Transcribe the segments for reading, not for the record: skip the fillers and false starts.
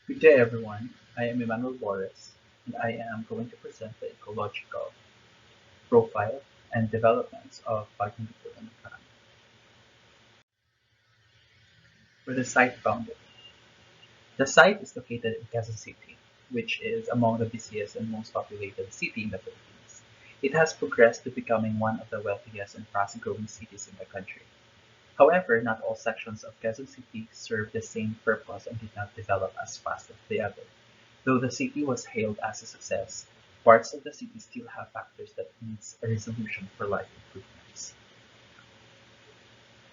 Good day, everyone. I am Emmanuelle Borres, and I am going to present the ecological profile and developments of Bagong Lipunan. Where the site founded. The site is located in Quezon City, which is among the busiest and most populated city in the Philippines. It has progressed to becoming one of the wealthiest and fast-growing cities in the country. However, not all sections of Quezon City serve the same purpose and did not develop as fast as the other. Though the city was hailed as a success, parts of the city still have factors that needs a resolution for life improvements.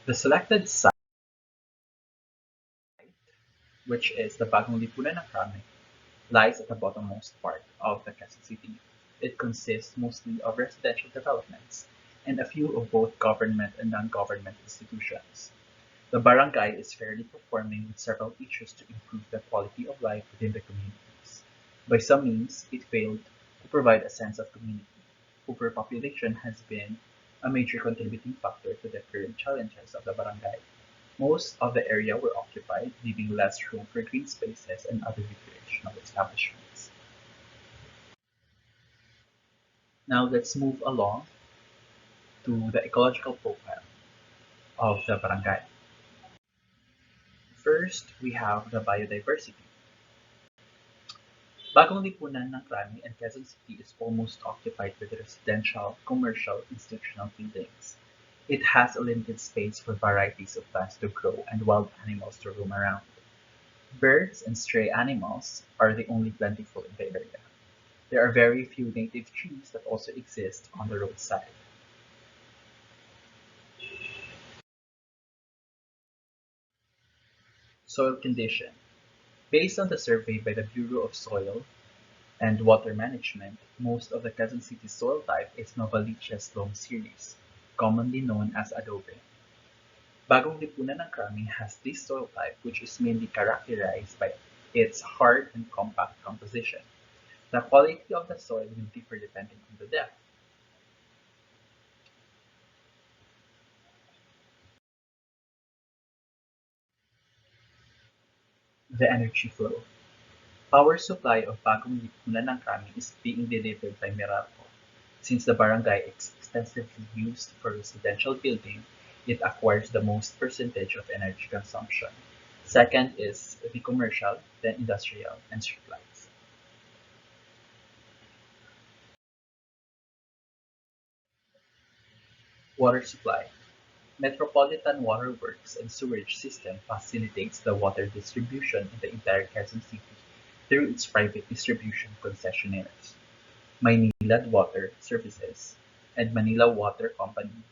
The selected site, which is the Bagong Lipunan ng Krami, lies at the bottommost part of the Quezon City. It consists mostly of residential developments and a few of both government and non-government institutions. The barangay is fairly performing with several issues to improve the quality of life within the communities. By some means, it failed to provide a sense of community. Overpopulation has been a major contributing factor to the current challenges of the barangay. Most of the area were occupied, leaving less room for green spaces and other recreational establishments. Now let's move along to the ecological profile of the barangay. First, we have the biodiversity. Bagong Lipunan ng Krami and Quezon City is almost occupied with residential, commercial, institutional buildings. It has a limited space for varieties of plants to grow and wild animals to roam around. Birds and stray animals are the only plentiful in the area. There are very few native trees that also exist on the roadside. Soil condition. Based on the survey by the Bureau of Soil and Water Management, most of the Quezon City soil type is Novaliches loam series, commonly known as adobe. Bagong Lipunan ng Krami has this soil type which is mainly characterized by its hard and compact composition. The quality of the soil will differ depending on the depth. The energy flow. Power supply of Bagong Lipunan ng Krami is being delivered by Meralco. Since the barangay is extensively used for residential building, it acquires the most percentage of energy consumption. Second is the commercial, then industrial, and streetlights. Water supply. Metropolitan Water Works and Sewerage System facilitates the water distribution in the entire Quezon City through its private distribution concessionaires, Maynilad Water Services, and Manila Water Company.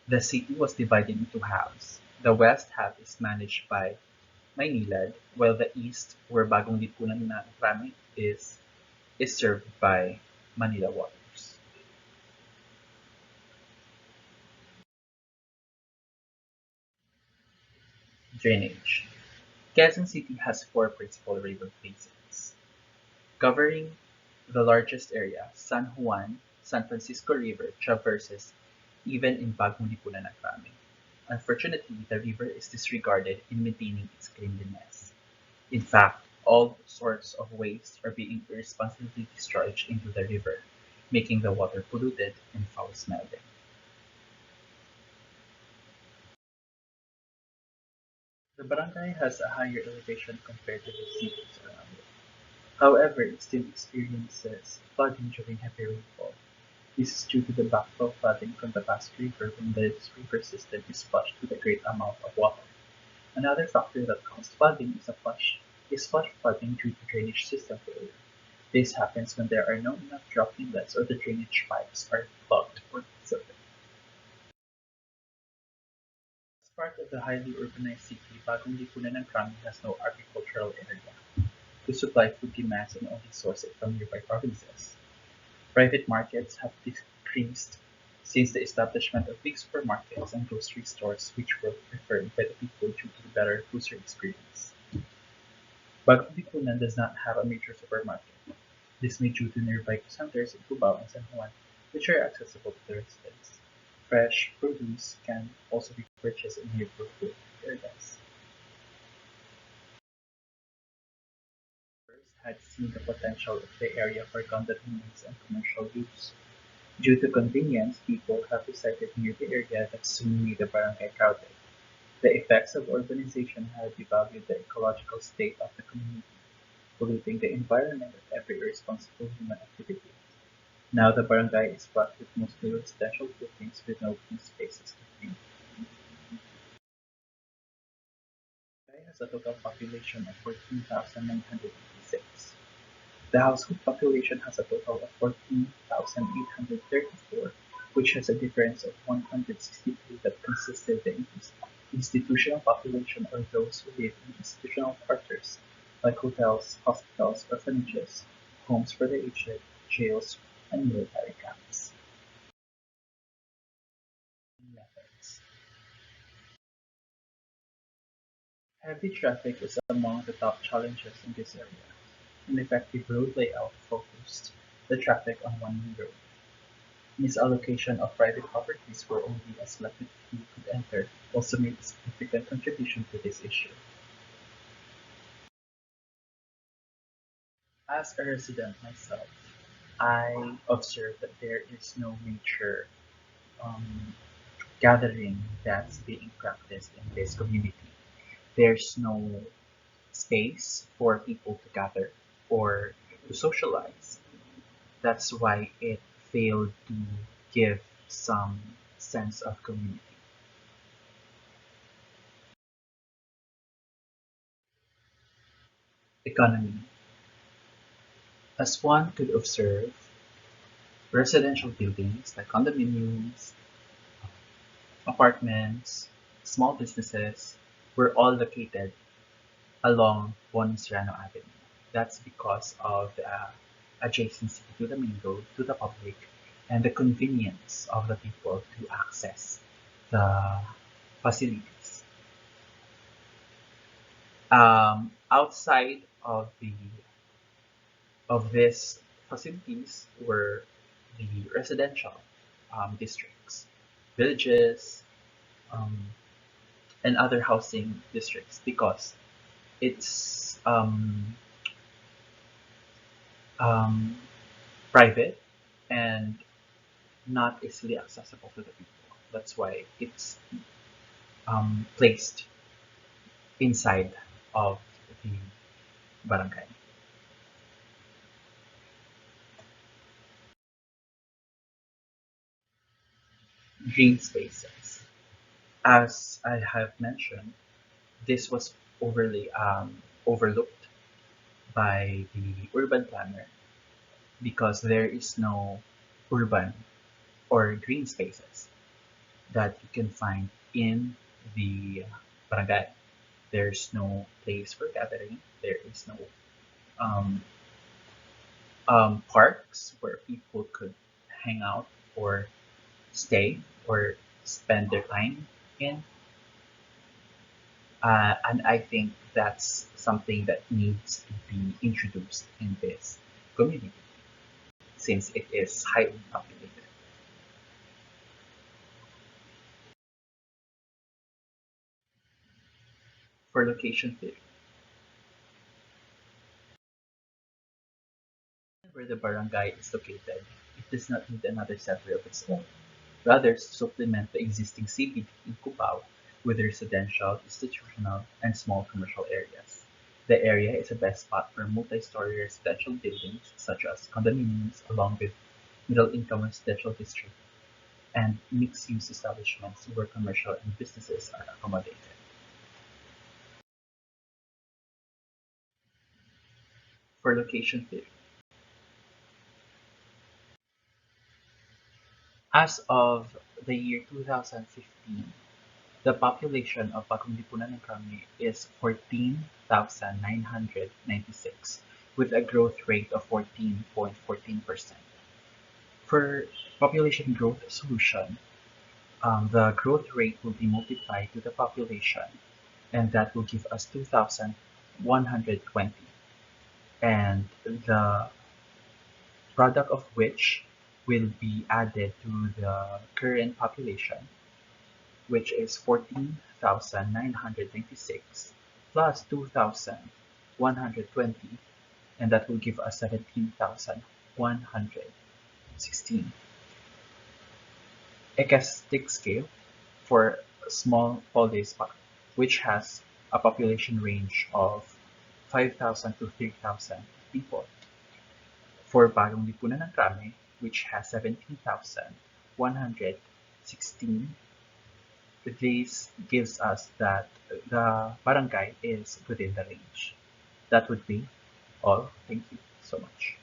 The city was divided into halves. The west half is managed by Maynilad, while the east, where Bagong Lipunan na Krami is served by Manila Waters. Drainage. Quezon City has four principal river basins, covering the largest area. San Juan, San Francisco River traverses even in Bagong Lipunan ng Krami. Unfortunately, the river is disregarded in maintaining its cleanliness. In fact, all sorts of waste are being irresponsibly discharged into the river, making the water polluted and foul-smelling. The barangay has a higher elevation compared to the cities around it. However, it still experiences flooding during heavy rainfall. This is due to the backflow flooding from the Pasig River when this river system is flushed with a great amount of water. Another factor that causes flooding is flash flooding due to drainage system failure. This happens when there are not enough drop inlets or the drainage pipes are clogged or silted. As part of the highly urbanized city, Bagong Lipunan ng Krami has no agricultural area to supply food demands and only source it from nearby provinces. Private markets have decreased since the establishment of big supermarkets and grocery stores which were preferred by the people due to the better grocery experience. Bagong Lipunan does not have a major supermarket. This may be due to nearby centers in Cubao and San Juan, which are accessible to the residents. Fresh produce can also be purchased in neighborhood areas. had seen the potential of the area for condominiums and commercial use. Due to convenience, people have resided near the area that soon made the barangay crowded. The effects of urbanization had devalued the ecological state of the community, polluting the environment of every irresponsible human activity. Now the barangay is packed with mostly residential buildings with no green spaces to breathe. Barangay has a total population of 14,986. The household population has a total of 14,834, which has a difference of 163 that consisted the institutional population or those who live in institutional quarters, like hotels, hospitals, orphanages, homes for the aged, jails, and military camps. Methods. Heavy traffic is among the top challenges in this area. Ineffective road layout focused the traffic on one main road. Misallocation of private properties where only a selected few could enter also made a significant contribution to this issue. As a resident myself, I observe that there is no major um, gathering that's being practiced in this community. There's no space for people to gather or to socialize. That's why it failed to give some sense of community. Economy. As one could observe, residential buildings like condominiums, apartments, small businesses were all located along Serrano Avenue. That's because of the adjacency to the main road, to the public, and the convenience of the people to access the facilities. Outside of these facilities were the residential districts, villages, um, and other housing districts because it's um, private and not easily accessible to the people. That's why it's placed inside of the barangay. Green spaces. As I have mentioned, this was overlooked by the urban planner because there is no urban or green spaces that you can find in the barangay. There's no place for gathering. There is no um, parks where people could hang out or stay or spend their time in. And I think that's something that needs to be introduced in this community since it is highly populated. For location fit, where the barangay is located, it does not need another center of its own. Rather, supplement the existing CBD in Cubao with residential, institutional, and small commercial areas. The area is a best spot for multi-story residential buildings such as condominiums along with middle-income residential districts and mixed-use establishments where commercial and businesses are accommodated. For location fit, as of the year 2015, the population of Bagong Lipunan and Kami is 14,996 with a growth rate of 14.14%. For population growth solution, the growth rate will be multiplied to the population and that will give us 2,120 and the product of which will be added to the current population which is 14,996 plus 2,120 and that will give us 17,116. A casuistic scale for small Poldeispa, which has a population range of 5,000 to 3,000 people. For Bagong Lipunan ng Krame, which has 17,116, this gives us that the barangay is within the range. That would be all. Thank you so much.